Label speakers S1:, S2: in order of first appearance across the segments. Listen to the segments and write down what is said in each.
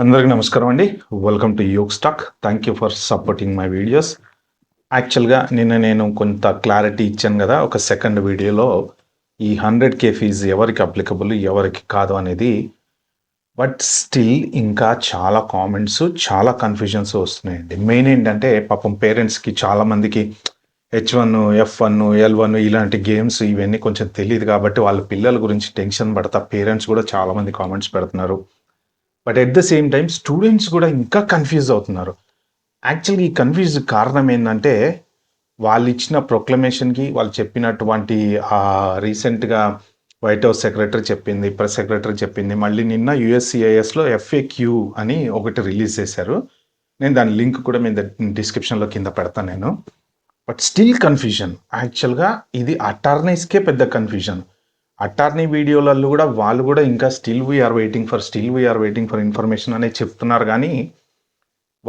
S1: అందరికీ నమస్కారం అండి. Welcome to Yog Stock. Thank you for supporting my videos. యాక్చువల్గా నేను కొంత క్లారిటీ ఇచ్చాను కదా ఒక సెకండ్ వీడియోలో, ఈ 100K ఫీజు ఎవరికి అప్లికబుల్ ఎవరికి కాదు అనేది. బట్ స్టిల్ ఇంకా చాలా కామెంట్స్, చాలా కన్ఫ్యూజన్స్ వస్తున్నాయండి. మెయిన్ ఏంటంటే పాపం పేరెంట్స్కి చాలామందికి H1, F1, L1 ఇలాంటి గేమ్స్ ఇవన్నీ కొంచెం తెలియదు కాబట్టి వాళ్ళ పిల్లల గురించి టెన్షన్ పడతా పేరెంట్స్ కూడా చాలామంది కామెంట్స్ పెడుతున్నారు. But at the same time students కూడా ఇంకా కన్ఫ్యూజ్ అవుతున్నారు. యాక్చువల్గా ఈ కన్ఫ్యూజ్ కారణం ఏంటంటే వాళ్ళు ఇచ్చిన ప్రొక్లమేషన్కి వాళ్ళు చెప్పినటువంటి రీసెంట్గా వైట్ హౌస్ సెక్రటరీ చెప్పింది, ప్రెస్ సెక్రటరీ చెప్పింది, మళ్ళీ నిన్న USCISలో FAQ అని ఒకటి రిలీజ్ చేశారు. నేను దాని లింక్ కూడా మీ డిస్క్రిప్షన్లో కింద పెడతాను నేను. But still confusion. యాక్చువల్గా ఇది అటార్నీస్కే పెద్ద కన్ఫ్యూజన్. అటార్నీ వీడియోలలో కూడా వాళ్ళు కూడా ఇంకా still we are waiting for information అనేది చెప్తున్నారు. కానీ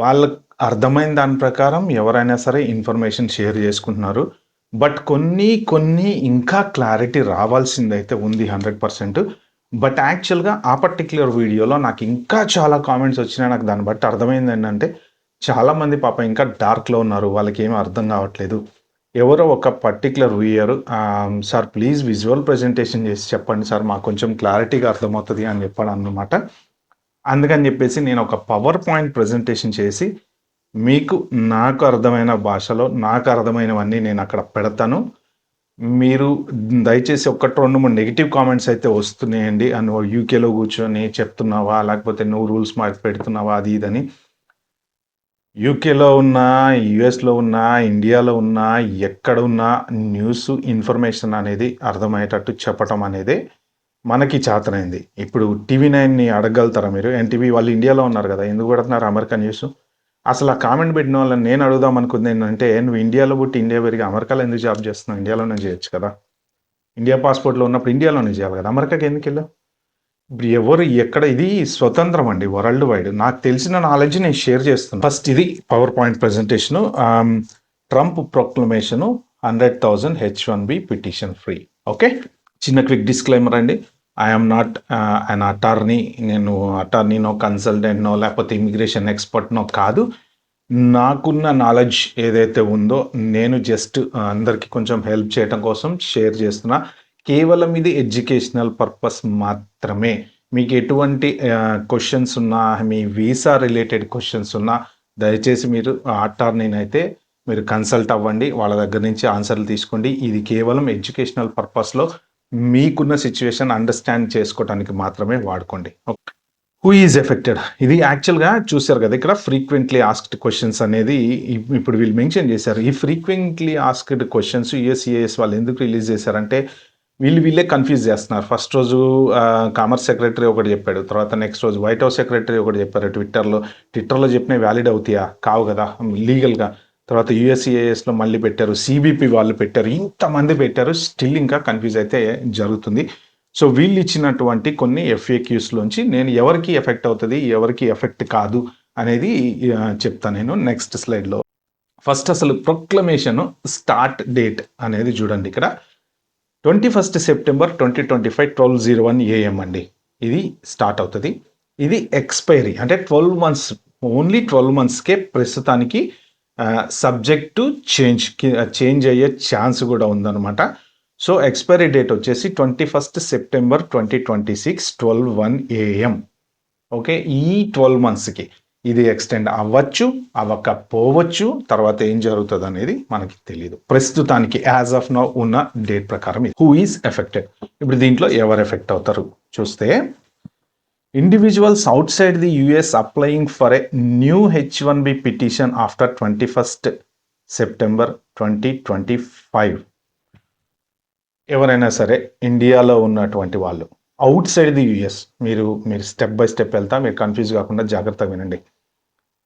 S1: వాళ్ళకు అర్థమైన దాని ప్రకారం ఎవరైనా సరే ఇన్ఫర్మేషన్ షేర్ చేసుకుంటున్నారు. బట్ కొన్ని ఇంకా క్లారిటీ రావాల్సిందైతే ఉంది 100%. బట్ యాక్చువల్గా ఆ పర్టిక్యులర్ వీడియోలో నాకు ఇంకా చాలా కామెంట్స్ వచ్చినాయి. నాకు దాన్ని బట్టి అర్థమైంది ఏంటంటే చాలామంది పాప ఇంకా డార్క్లో ఉన్నారు, వాళ్ళకి ఏమీ అర్థం కావట్లేదు. ఎవరో ఒక particular viewer sir please visual presentation చేసి చెప్పండి సార్, మాకు కొంచెం క్లారిటీగా అర్థమవుతుంది అని చెప్పాడు అన్నమాట. అందుకని చెప్పేసి నేను ఒక పవర్ పాయింట్ ప్రజెంటేషన్ చేసి మీకు నాకు అర్థమైన భాషలో నాకు అర్థమైనవన్నీ నేను అక్కడ పెడతాను. మీరు దయచేసి 1-2-3 నెగిటివ్ కామెంట్స్ అయితే వస్తున్నాయండి. నువ్వు యూకేలో కూర్చొని చెప్తున్నావా, లేకపోతే నువ్వు రూల్స్ మార్చి పెడుతున్నావా, అది ఇదని. యూకేలో ఉన్నా, యుఎస్లో ఉన్నా, ఇండియాలో ఉన్నా, ఎక్కడ ఉన్నా న్యూస్ ఇన్ఫర్మేషన్ అనేది అర్థమయ్యేటట్టు చెప్పటం అనేది మనకి చేతనైంది. ఇప్పుడు TV9ని అడగలుగుతారా మీరు? ఎన్టీవీ వాళ్ళు ఇండియాలో ఉన్నారు కదా, ఎందుకు పెడుతున్నారు అమెరికా న్యూస్? అసలు ఆ కామెంట్ పెట్టిన వాళ్ళని నేను అడుగుదాం అనుకుంది ఏంటంటే, నువ్వు ఇండియాలో పుట్టి ఇండియా పెరిగి అమెరికాలో ఎందుకు జాబ్ చేస్తున్నావు? ఇండియాలోనే చేయొచ్చు కదా. ఇండియా పాస్పోర్ట్లో ఉన్నప్పుడు ఇండియాలోనే చేయాలి కదా, అమెరికాకి ఎందుకు వెళ్ళావు? ఇప్పుడు ఎవరు ఎక్కడ, ఇది స్వతంత్రం అండి, వరల్డ్ వైడ్. నాకు తెలిసిన నాలెడ్జ్ నేను షేర్ చేస్తున్నాను. ఫస్ట్ ఇది power point presentation. Trump proclamation 100,000 H1B petition free. Okay, చిన్న క్విక్ డిస్క్లైమర్ అండి. I'm not an attorney. నేను అటార్నీనో, కన్సల్టెంట్నో, లేకపోతే ఇమిగ్రేషన్ ఎక్స్పర్ట్నో కాదు. నాకున్న నాలెడ్జ్ ఏదైతే ఉందో నేను జస్ట్ అందరికీ కొంచెం హెల్ప్ చేయడం కోసం షేర్ చేస్తున్నా. కేవలం ఇది ఎడ్యుకేషనల్ పర్పస్ మాత్రమే. మీకు ఎటువంటి క్వశ్చన్స్ ఉన్నా, మీ వీసా రిలేటెడ్ క్వశ్చన్స్ ఉన్నా దయచేసి మీరు అటార్నీనైతే మీరు కన్సల్ట్ అవ్వండి, వాళ్ళ దగ్గర నుంచి ఆన్సర్లు తీసుకోండి. ఇది కేవలం ఎడ్యుకేషనల్ పర్పస్లో మీకున్న సిచ్యువేషన్ అండర్స్టాండ్ చేసుకోవడానికి మాత్రమే వాడుకోండి. హూ ఈజ్ ఎఫెక్టెడ్, ఇది యాక్చువల్గా చూశారు కదా ఇక్కడ ఫ్రీక్వెంట్లీ ఆస్క్డ్ క్వశ్చన్స్ అనేది ఇప్పుడు వీళ్ళు మెన్షన్ చేశారు. ఈ ఫ్రీక్వెంట్లీ ఆస్క్డ్ క్వశ్చన్స్ USCIS వాళ్ళు ఎందుకు రిలీజ్ చేశారంటే వీళ్ళే కన్ఫ్యూజ్ చేస్తున్నారు. ఫస్ట్ రోజు కామర్స్ సెక్రటరీ ఒకటి చెప్పాడు, తర్వాత నెక్స్ట్ రోజు వైట్ హౌస్ సెక్రటరీ ఒకటి చెప్పారు. ట్విట్టర్లో చెప్పినవి వ్యాలిడ్ అవుతాయా? కావు కదా లీగల్గా. తర్వాత USCISలో మళ్ళీ పెట్టారు, CBP వాళ్ళు పెట్టారు, ఇంతమంది పెట్టారు. స్టిల్ ఇంకా కన్ఫ్యూజ్ అయితే జరుగుతుంది. సో వీళ్ళు ఇచ్చినటువంటి కొన్ని FAQsలోంచి నేను ఎవరికి ఎఫెక్ట్ అవుతుంది, ఎవరికి ఎఫెక్ట్ కాదు అనేది చెప్తాను నేను నెక్స్ట్ స్లైడ్లో. ఫస్ట్ అసలు ప్రొక్లమేషన్ స్టార్ట్ డేట్ అనేది చూడండి. ఇక్కడ 21 సెప్టెంబర్ 2025 12:01 AM అండి ఇది స్టార్ట్ అవుతుంది. ఇది ఎక్స్పైరీ అంటే 12 months, ఓన్లీ 12 monthsకే ప్రస్తుతానికి. సబ్జెక్ట్ టు చేంజ్ అయ్యే ఛాన్స్ కూడా ఉందన్నమాట. సో ఎక్స్పైరీ డేట్ వచ్చేసి 21 సెప్టెంబర్ 2026 12:01 AM. ఓకే, ఈ 12 monthsకి ఇది ఎక్స్టెండ్ అవ్వచ్చు, అవ్వకపోవచ్చు. తర్వాత ఏం జరుగుతుంది అనేది మనకి తెలియదు. ప్రస్తుతానికి యాజ్ ఆఫ్ నౌ ఉన్న డేట్ ప్రకారం హూ ఈజ్ ఎఫెక్టెడ్. ఇప్పుడు దీంట్లో ఎవరు ఎఫెక్ట్ అవుతారు చూస్తే, individuals out side the US applying for a new H1B petition after 21 September 2025. ఎవరైనా సరే ఇండియాలో ఉన్నటువంటి వాళ్ళు అవుట్ సైడ్ ది US, మీరు స్టెప్ బై స్టెప్ వెళ్తా, మీరు కన్ఫ్యూజ్ కాకుండా జాగ్రత్తగా వినండి.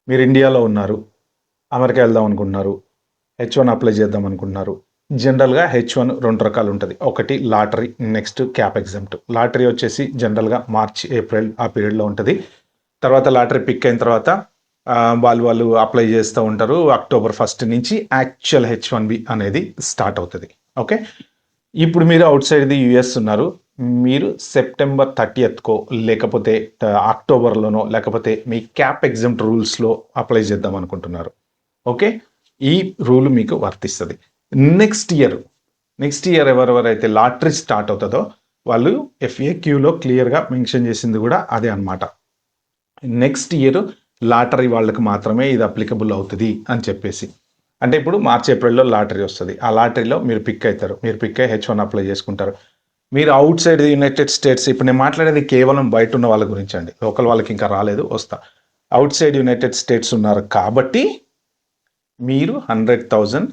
S1: మీరు ఇండియాలో ఉన్నారు, అమెరికా వెళ్దాం అనుకుంటున్నారు, H1 అప్లై చేద్దాం అనుకుంటున్నారు. జనరల్గా H1 2 రకాలు ఉంటుంది. ఒకటి lottery, next cap exempt. Lottery వచ్చేసి జనరల్గా మార్చ్, ఏప్రిల్ ఆ పీరియడ్లో ఉంటుంది. తర్వాత లాటరీ పిక్ అయిన తర్వాత వాళ్ళు అప్లై చేస్తూ ఉంటారు. October 1 నుంచి యాక్చువల్ H1B అనేది స్టార్ట్ అవుతుంది. ఓకే, ఇప్పుడు మీరు అవుట్ సైడ్ ది US ఉన్నారు, మీరు సెప్టెంబర్ 30థ్కో లేకపోతే అక్టోబర్లోనో లేకపోతే మీ క్యాప్ ఎగ్జామ్ట్ రూల్స్లో అప్లై చేద్దాం అనుకుంటున్నారు. ఓకే, ఈ రూల్ మీకు వర్తిస్తుంది. నెక్స్ట్ ఇయర్ ఎవరెవరైతే లాటరీ స్టార్ట్ అవుతుందో వాళ్ళు FAQలో క్లియర్గా మెన్షన్ చేసింది కూడా అదే అనమాట. నెక్స్ట్ ఇయర్ లాటరీ వాళ్ళకి మాత్రమే ఇది అప్లికబుల్ అవుతుంది అని చెప్పేసి. అంటే ఇప్పుడు మార్చ్ ఏప్రిల్లో లాటరీ వస్తుంది. ఆ లాటరీలో మీరు పిక్ అవుతారు. మీరు పిక్ అయ్యి H1 అప్లై చేసుకుంటారు. మీరు అవుట్ సైడ్ యునైటెడ్ స్టేట్స్, ఇప్పుడు నేను మాట్లాడేది కేవలం బయట ఉన్న వాళ్ళ గురించి అండి, లోకల్ వాళ్ళకి ఇంకా రాలేదు, వస్తా. అవుట్ సైడ్ యునైటెడ్ స్టేట్స్ ఉన్నారు కాబట్టి మీరు 100,000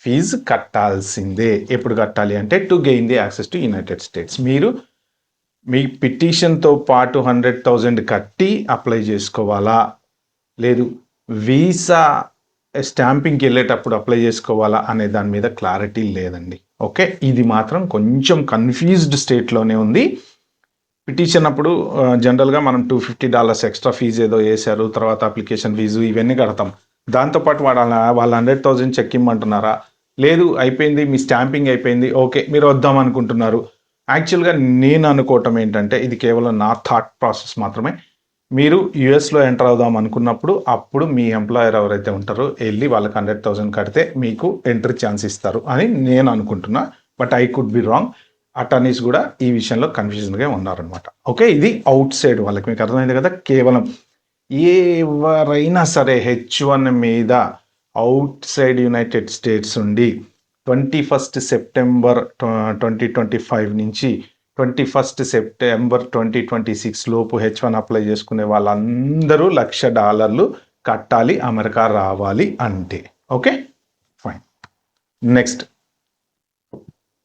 S1: ఫీజు కట్టాల్సిందే. ఎప్పుడు కట్టాలి అంటే to gain the access to United states. మీరు మీ పిటిషన్తో పాటు 100,000 కట్టి అప్లై చేసుకోవాలా, లేదు వీసా స్టాంపింగ్కి వెళ్ళేటప్పుడు అప్లై చేసుకోవాలా అనే దాని మీద క్లారిటీ లేదండి. ఓకే, ఇది మాత్రం కొంచెం కన్ఫ్యూజ్డ్ స్టేట్లోనే ఉంది. పిటిషన్ అప్పుడు జనరల్గా మనం $250 ఎక్స్ట్రా ఫీజు ఏదో వేశారు, తర్వాత అప్లికేషన్ ఫీజు ఇవన్నీ కడతాం. దాంతోపాటు వాళ్ళు 100,000 చెక్ ఇమ్మంటున్నారా, లేదు అయిపోయింది మీ స్టాంపింగ్ అయిపోయింది, ఓకే మీరు వద్దాం అనుకుంటున్నారు. యాక్చువల్గా నేను అనుకోవటం ఏంటంటే ఇది కేవలం నా థాట్ ప్రాసెస్ మాత్రమే. మీరు యుఎస్లో ఎంటర్ అవుదాం అనుకున్నప్పుడు అప్పుడు మీ ఎంప్లాయర్ ఎవరైతే ఉంటారో వెళ్ళి వాళ్ళకి 100,000 కడితే మీకు ఎంట్రీ ఛాన్స్ ఇస్తారు అని నేను అనుకుంటున్నా. But I could be wrong. Attorneys కూడా ఈ విషయంలో కన్ఫ్యూజన్గా ఉన్నారనమాట. ఓకే, ఇది అవుట్ సైడ్ వాళ్ళకి. మీకు అర్థమైంది కదా. కేవలం ఎవరైనా సరే H1 మీద అవుట్ సైడ్ యునైటెడ్ స్టేట్స్ ఉండి 21 సెప్టెంబర్ 2025 నుంచి 21 సెప్టెంబర్ 2026 లోపు H1 అప్లై చేసుకునే వాళ్ళందరూ $1,00,000 కట్టాలి అమెరికా రావాలి అంటే. Okay fine. Next,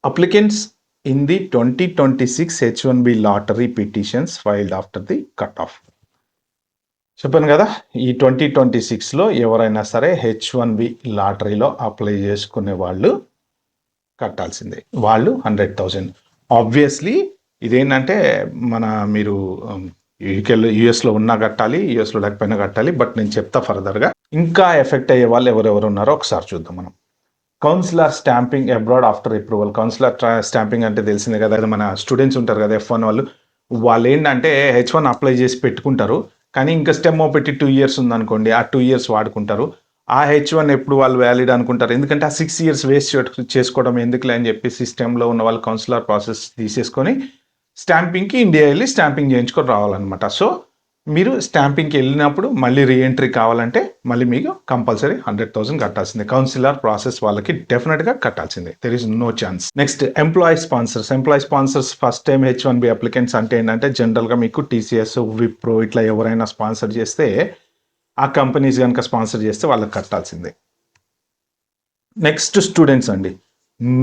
S1: applicants in the 2026 H1B lottery petitions filed after the cutoff. చెప్పాను కదా, ఈ 2026లో ఎవరైనా సరే H1B లాటరీలో అప్లై చేసుకునే వాళ్ళు కట్టాల్సిందే. వాళ్ళు 100,000. ఆబ్వియస్లీ ఇదేంటంటే మీరు యూఎస్లో ఉన్నా కట్టాలి, యూఎస్లో లేకపోయినా కట్టాలి. బట్ నేను చెప్తా ఫర్దర్గా. ఇంకా ఎఫెక్ట్ అయ్యే వాళ్ళు ఎవరెవరు ఉన్నారో ఒకసారి చూద్దాం మనం. Consular stamping abroad after approval. Consular stamping అంటే తెలిసిందే కదా, మన స్టూడెంట్స్ ఉంటారు కదా F1 వాళ్ళు ఏంటంటే H1 అప్లై చేసి పెట్టుకుంటారు, కానీ ఇంకా స్టెమ్ పెట్టి 2 years ఉందనుకోండి, ఆ 2 years వాడుకుంటారు. ఆ H1 ఎప్పుడు వాళ్ళు వ్యాలిడ్ అనుకుంటారు, ఎందుకంటే ఆ 6 years వేస్ట్ చేసుకోవడం ఎందుకులే అని చెప్పి సిస్టంలో ఉన్న వాళ్ళు కౌన్సిలర్ ప్రాసెస్ తీసేసుకొని స్టాంపింగ్కి ఇండియా వెళ్ళి స్టాంపింగ్ చేయించుకొని రావాలన్నమాట. సో మీరు స్టాంపింగ్కి వెళ్ళినప్పుడు మళ్ళీ రీఎంట్రీ కావాలంటే మళ్ళీ మీకు కంపల్సరీ 100,000 కట్టాల్సిందే. కౌన్సిలర్ ప్రాసెస్ వాళ్ళకి డెఫినెట్గా కట్టాల్సిందే. There is no chance. Next, employee sponsors first time H1B applicants అంటే ఏంటంటే జనరల్గా మీకు TCS, విప్రో ఇట్లా ఎవరైనా స్పాన్సర్ చేస్తే, ఆ కంపెనీస్ కనుక స్పాన్సర్ చేస్తే వాళ్ళకి కట్టాల్సిందే. నెక్స్ట్, స్టూడెంట్స్ అండి.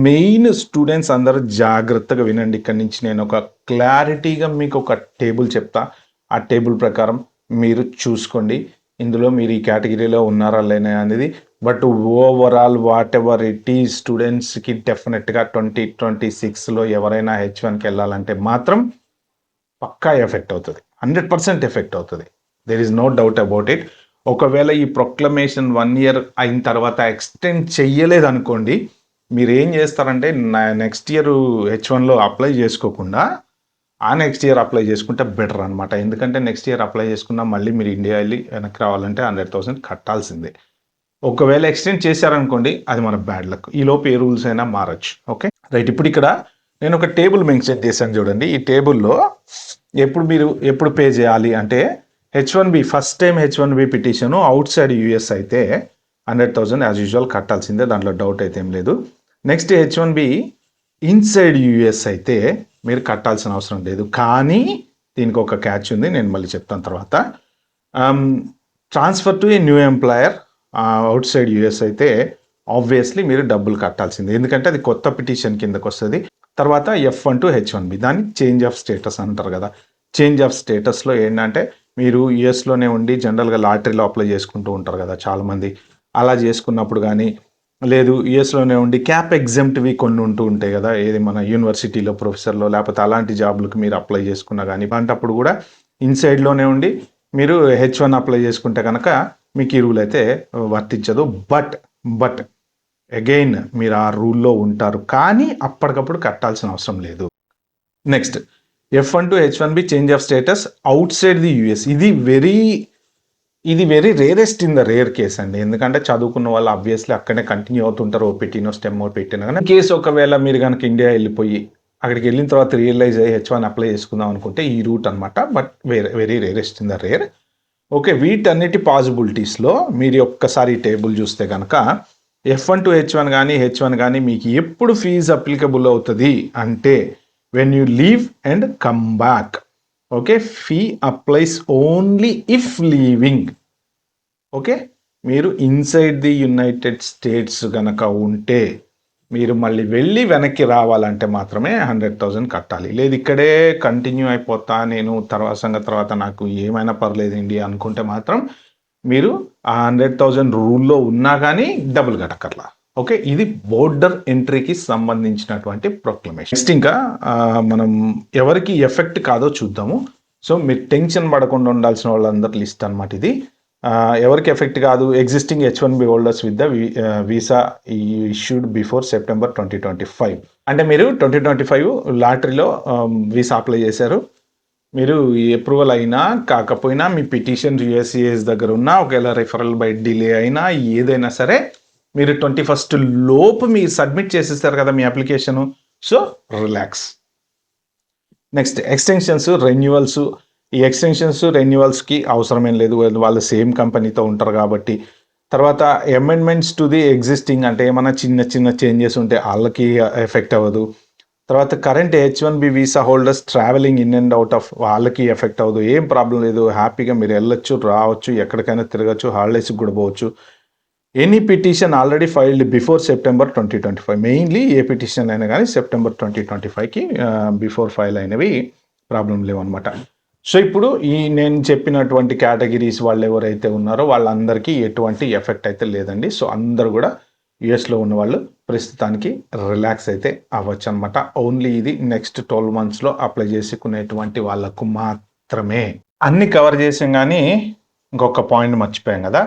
S1: మెయిన్ స్టూడెంట్స్ అందరూ జాగ్రత్తగా వినండి. ఇక్కడ నుంచి నేను ఒక క్లారిటీగా మీకు ఒక టేబుల్ చెప్తా. ఆ టేబుల్ ప్రకారం మీరు చూసుకోండి, ఇందులో మీరు ఈ కేటగిరీలో ఉన్నారా లేనా అనేది. But overall what ever it ఈ స్టూడెంట్స్కి డెఫినెట్గా 2026లో ఎవరైనా H1కి వెళ్ళాలంటే మాత్రం పక్కా ఎఫెక్ట్ అవుతుంది, 100% ఎఫెక్ట్ అవుతుంది. There is no doubt about it. ఒకవేళ ఈ ప్రొక్లమేషన్ 1 year అయిన తర్వాత ఎక్స్టెండ్ చెయ్యలేదు అనుకోండి, మీరు ఏం చేస్తారంటే నెక్స్ట్ ఇయర్ H1లో అప్లై చేసుకోకుండా ఆ నెక్స్ట్ ఇయర్ అప్లై చేసుకుంటే బెటర్ అనమాట. ఎందుకంటే నెక్స్ట్ ఇయర్ అప్లై చేసుకున్నా మళ్ళీ మీరు ఇండియా వెళ్ళి వెనక్కి రావాలంటే 100,000 కట్టాల్సిందే. ఒకవేళ ఎక్స్టెండ్ చేశారనుకోండి, అది మన బ్యాడ్ లక్. ఈ లోపు ఏ రూల్స్ అయినా మారచ్చు. Okay right. ఇప్పుడు ఇక్కడ నేను ఒక టేబుల్ మెన్షన్ చేశాను చూడండి. ఈ టేబుల్లో ఎప్పుడు పే చేయాలి అంటే H1B first time H1B petition out side US అయితే 100,000 యాజ్ యూజువల్ కట్టాల్సిందే, దాంట్లో డౌట్ అయితే ఏం లేదు. నెక్స్ట్, H1B ఇన్సైడ్ యూఎస్ అయితే మీరు కట్టాల్సిన అవసరం లేదు. కానీ దీనికి ఒక క్యాచ్ ఉంది, నేను మళ్ళీ చెప్తాను తర్వాత. Transfer to a new employer out side US అయితే ఆబ్వియస్లీ మీరు డబ్బులు కట్టాల్సిందే, ఎందుకంటే అది కొత్త పిటిషన్ కిందకు వస్తుంది. తర్వాత F1 to H1B, దాన్ని చేంజ్ ఆఫ్ స్టేటస్ అంటారు కదా. చేంజ్ ఆఫ్ స్టేటస్లో ఏంటంటే మీరు యూఎస్లోనే ఉండి జనరల్గా లాటరీలో అప్లై చేసుకుంటూ ఉంటారు కదా చాలామంది. అలా చేసుకున్నప్పుడు కానీ, లేదు యూఎస్లోనే ఉండి క్యాప్ ఎగ్జామ్ట్వి కొన్ని ఉంటూ ఉంటాయి కదా, ఏది మన యూనివర్సిటీలో ప్రొఫెసర్లో లేకపోతే అలాంటి జాబులకు మీరు అప్లై చేసుకున్నా కానీ, అలాంటప్పుడు కూడా ఇన్సైడ్లోనే ఉండి మీరు H1 అప్లై చేసుకుంటే కనుక మీకు ఈ రూల్ అయితే వర్తించదు. బట్ అగైన్ మీరు ఆ రూల్లో ఉంటారు, కానీ అప్పటికప్పుడు కట్టాల్సిన అవసరం లేదు. Next F1 to H1B change of status outside the US. ఇది very rarest in the rare case అండి. ఎందుకంటే చదువుకున్న వాళ్ళు ఆబ్వియస్లీ అక్కడే కంటిన్యూ అవుతుంటారు. ఓపీటీనో స్టెమ్మో పెట్టినా కానీ కేసు ఒకవేళ మీరు కనుక ఇండియా వెళ్ళిపోయి అక్కడికి వెళ్ళిన తర్వాత రియలైజ్ అయ్యి H1 అప్లై చేసుకుందాం అనుకుంటే ఈ రూట్ అనమాట. But very rarest in the rare. Okay, వీటన్నిటి పాసిబిలిటీస్లో మీరు ఒక్కసారి టేబుల్ చూస్తే కనుక F1 to H1 కానీ H1 కానీ మీకు ఎప్పుడు ఫీజు అప్లికబుల్ అవుతుంది అంటే when you leave and come back. Okay, fee applies only if leaving. Okay, మీరు ఇన్సైడ్ ది యునైటెడ్ స్టేట్స్ గనక ఉంటే మీరు మళ్ళీ వెళ్ళి వెనక్కి రావాలంటే మాత్రమే 100,000 కట్టాలి. లేదు ఇక్కడే కంటిన్యూ అయిపోతా నేను తర్వాత నాకు ఏమైనా పర్లేదు ఇండియా అనుకుంటే మాత్రం మీరు ఆ 100,000 రూల్లో ఉన్నా కానీ డబ్బులు కట్టకర్లా. ఓకే, ఇది బోర్డర్ ఎంట్రీకి సంబంధించినటువంటి ప్రొక్లమేషన్. నెక్స్ట్ ఇంకా మనం ఎవరికి ఎఫెక్ట్ కాదో చూద్దాము. సో మీరు టెన్షన్ పడకుండా ఉండాల్సిన వాళ్ళందరి లిస్ట్ అనమాట ఇది. ఎవరికి ఎఫెక్ట్ కాదు, existing H1B holders with the visa issued before September 2025. అంటే మీరు 2025 లాటరీలో వీసా అప్లై చేశారు, మీరు అప్రూవల్ అయినా కాకపోయినా మీ పిటిషన్ USCIS దగ్గర ఉన్నా, ఒకవేళ రిఫరల్ బై డిలే అయినా ఏదైనా సరే మీరు 21st లోపు మీరు సబ్మిట్ చేసేస్తారు కదా మీ application. So relax. Next extensions, renewals. ఈ ఎక్స్టెన్షన్స్ రెన్యువల్స్కి అవసరమేం లేదు, వాళ్ళు సేమ్ కంపెనీతో ఉంటారు కాబట్టి. తర్వాత అమెండ్మెంట్స్ టు ది ఎగ్జిస్టింగ్, అంటే ఏమైనా చిన్న చేంజెస్ ఉంటే వాళ్ళకి ఎఫెక్ట్ అవ్వదు. తర్వాత current H1B visa holders travelling in and out of వాళ్ళకి ఎఫెక్ట్ అవ్వదు. ఏం ప్రాబ్లం లేదు, హ్యాపీగా మీరు వెళ్ళొచ్చు, రావచ్చు, ఎక్కడికైనా తిరగచ్చు, హాలిడేస్కి కూడా పోవచ్చు. Any petition already filed before September 2025. Mainly ఏ పిటిషన్ అయినా కానీ సెప్టెంబర్ 2025కి బిఫోర్ ఫైల్ అయినవి ప్రాబ్లం లేవన్నమాట. సో ఇప్పుడు ఈ నేను చెప్పినటువంటి కేటగిరీస్ వాళ్ళు ఎవరైతే ఉన్నారో వాళ్ళందరికీ ఎటువంటి ఎఫెక్ట్ అయితే లేదండి. సో అందరూ కూడా యుఎస్లో ఉన్న వాళ్ళు ప్రస్తుతానికి రిలాక్స్ అయితే అవ్వచ్చు అనమాట. ఓన్లీ ఇది నెక్స్ట్ 12 monthsలో అప్లై చేసుకునేటువంటి వాళ్ళకు మాత్రమే. అన్ని కవర్ చేసాం కానీ ఇంకొక పాయింట్ మర్చిపోయాం కదా,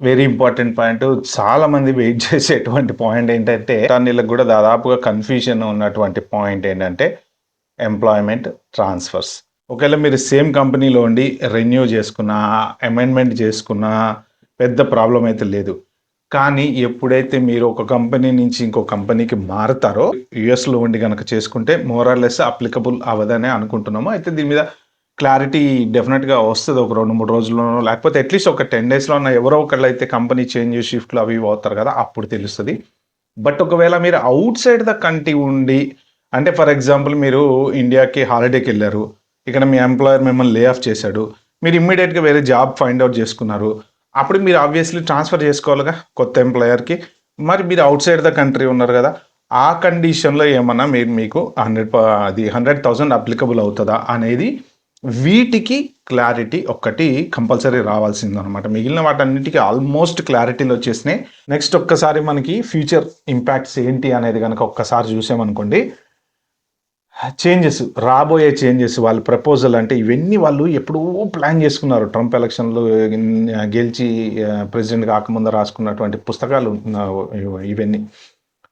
S1: వెరీ ఇంపార్టెంట్ పాయింట్, చాలా మంది వెయిట్ చేసేటువంటి పాయింట్ ఏంటంటే, వీళ్ళకి కూడా దాదాపుగా కన్ఫ్యూజన్ ఉన్నటువంటి పాయింట్ ఏంటంటే ఎంప్లాయ్మెంట్ ట్రాన్స్ఫర్స్. ఒకవేళ మీరు సేమ్ కంపెనీలో ఉండి రెన్యూ చేసుకున్నా, అమెండ్మెంట్ చేసుకున్నా పెద్ద ప్రాబ్లం అయితే లేదు. కానీ ఎప్పుడైతే మీరు ఒక కంపెనీ నుంచి ఇంకో కంపెనీకి మారుతారో, యుఎస్లో ఉండి కనుక చేసుకుంటే మోరార్లెస్ అప్లికబుల్ అవ్వదనే అనుకుంటున్నాము. అయితే దీని మీద క్లారిటీ డెఫినెట్గా వస్తుంది ఒక 2-3 రోజుల్లోనో, లేకపోతే అట్లీస్ట్ ఒక 10 daysలో ఉన్న ఎవరో ఒకళ్ళు అయితే కంపెనీ చేంజ్ షిఫ్ట్లు అవి అవుతారు కదా, అప్పుడు తెలుస్తుంది. బట్ ఒకవేళ మీరు అవుట్ సైడ్ ద కంట్రీ ఉండి, అంటే ఫర్ ఎగ్జాంపుల్ మీరు ఇండియాకి హాలిడేకి వెళ్ళారు, ఇక్కడ మీ ఎంప్లాయర్ మిమ్మల్ని లే ఆఫ్ చేశాడు, మీరు ఇమ్మీడియట్గా వేరే జాబ్ ఫైండ్ అవుట్ చేసుకున్నారు, అప్పుడు మీరు ఆబ్వియస్లీ ట్రాన్స్ఫర్ చేసుకోవాలిగా కొత్త ఎంప్లాయర్కి. మరి మీరు అవుట్ సైడ్ ద కంట్రీ ఉన్నారు కదా, ఆ కండిషన్లో ఏమన్నా మీకు 100,000 అప్లికబుల్ అవుతుందా అనేది వీటికి క్లారిటీ ఒక్కటి కంపల్సరీ రావాల్సిందనమాట. మిగిలిన వాటన్నిటికీ ఆల్మోస్ట్ క్లారిటీలు వచ్చేసినాయి. నెక్స్ట్ ఒక్కసారి మనకి ఫ్యూచర్ ఇంపాక్ట్స్ ఏంటి అనేది కనుక ఒక్కసారి చూసామనుకోండి, రాబోయే చేంజెస్ వాళ్ళ ప్రపోజల్ అంటే ఇవన్నీ వాళ్ళు ఎప్పుడూ ప్లాన్ చేసుకున్నారు. ట్రంప్ ఎలక్షన్లో గెలిచి ప్రెసిడెంట్ కాకముందు రాసుకున్నటువంటి పుస్తకాలు ఇవన్నీ.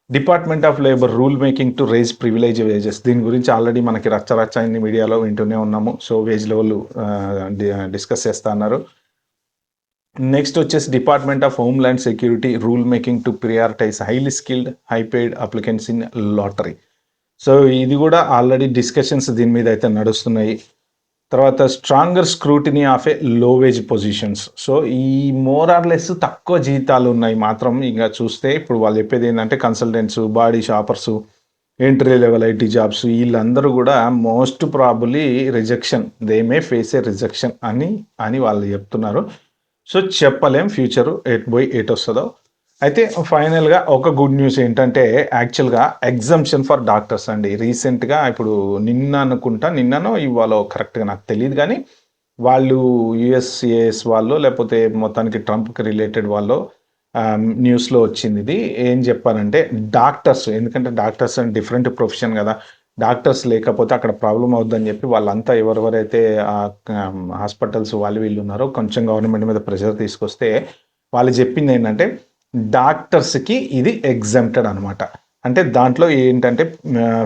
S1: Department of labour rule making to raise privilege wages, దీని గురించి ఆల్రెడీ మనకి రచ్చ అన్ని మీడియాలో వింటూనే ఉన్నాము. సో వేజ్ లెవెల్ డిస్కస్ చేస్తా అన్నారు. నెక్స్ట్ వచ్చేసి department of home land security rule making to prioritise highly skilled high paid applicants in lottery. So ఇది కూడా ఆల్రెడీ డిస్కషన్స్ దీని మీద అయితే నడుస్తున్నాయి. తర్వాత స్ట్రాంగర్ స్క్రూటినీ ఆఫ్ ఏ లో వేజ్ పొజిషన్స్. సో ఈ మోరార్లెస్ తక్కువ జీతాలు ఉన్నాయి మాత్రం ఇంకా చూస్తే ఇప్పుడు వాళ్ళు చెప్పేది ఏంటంటే consultants, body shoppers, entry level IT jobs వీళ్ళందరూ కూడా most probably rejection, they may face A rejection అని వాళ్ళు చెప్తున్నారు. సో చెప్పలేం ఫ్యూచర్ ఎటు వస్తుందో. అయితే ఫైనల్గా ఒక గుడ్ న్యూస్ ఏంటంటే యాక్చువల్గా ఎగ్జంప్షన్ ఫర్ డాక్టర్స్ అండి. రీసెంట్గా ఇప్పుడు నిన్ననో ఇవాళ కరెక్ట్గా నాకు తెలియదు కానీ వాళ్ళు USCIS వాళ్ళు లేకపోతే మొత్తానికి ట్రంప్కి రిలేటెడ్ వాళ్ళు న్యూస్లో వచ్చింది. ఇది ఏం చెప్పారంటే డాక్టర్స్, ఎందుకంటే డాక్టర్స్ అండ్ డిఫరెంట్ ప్రొఫెషన్ కదా, డాక్టర్స్ లేకపోతే అక్కడ ప్రాబ్లం అవుద్దని చెప్పి వాళ్ళంతా ఎవరెవరైతే హాస్పిటల్స్ వీళ్ళు ఉన్నారో కొంచెం గవర్నమెంట్ మీద ప్రెషర్ తీసుకొస్తే వాళ్ళు చెప్పింది ఏంటంటే డాక్టర్స్కి ఇది ఎగ్జంప్టెడ్ అనమాట. అంటే దాంట్లో ఏంటంటే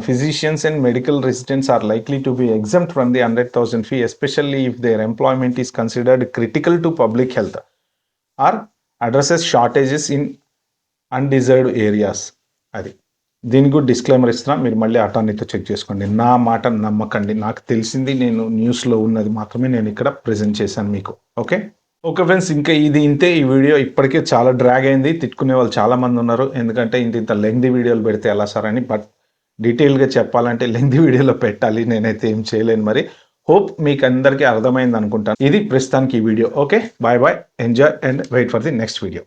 S1: physicians and medical residents are likely to be exempt from the 100,000 fee especially if there employment is considered critical to public health or addresses shortages in undeserved areas. అది దీనికి కూడా డిస్క్లైమర్ ఇస్తున్నా, మీరు మళ్ళీ అటార్నీతో చెక్ చేసుకోండి. నా మాట నమ్మకండి, నాకు తెలిసింది నేను న్యూస్లో ఉన్నది మాత్రమే నేను ఇక్కడ ప్రజెంట్ చేశాను మీకు. ఓకే ఫ్రెండ్స్, ఇంకా ఇది ఇంతే. ఈ వీడియో ఇప్పటికే చాలా డ్రాగ్ అయింది, తిట్టుకునే వాళ్ళు చాలామంది ఉన్నారు. ఎందుకంటే ఇంత లెంగ్తీ వీడియోలు పెడితే ఎలా సార్ అని. బట్ డీటెయిల్గా చెప్పాలంటే లెంగ్తీ వీడియోలో పెట్టాలి, నేనైతే ఏం చేయలేను. మరి హోప్ మీకు అందరికీ అర్థమైంది అనుకుంటాను. ఇది ప్రస్తుతానికి ఈ వీడియో. Okay, bye bye, enjoy and wait for the next video.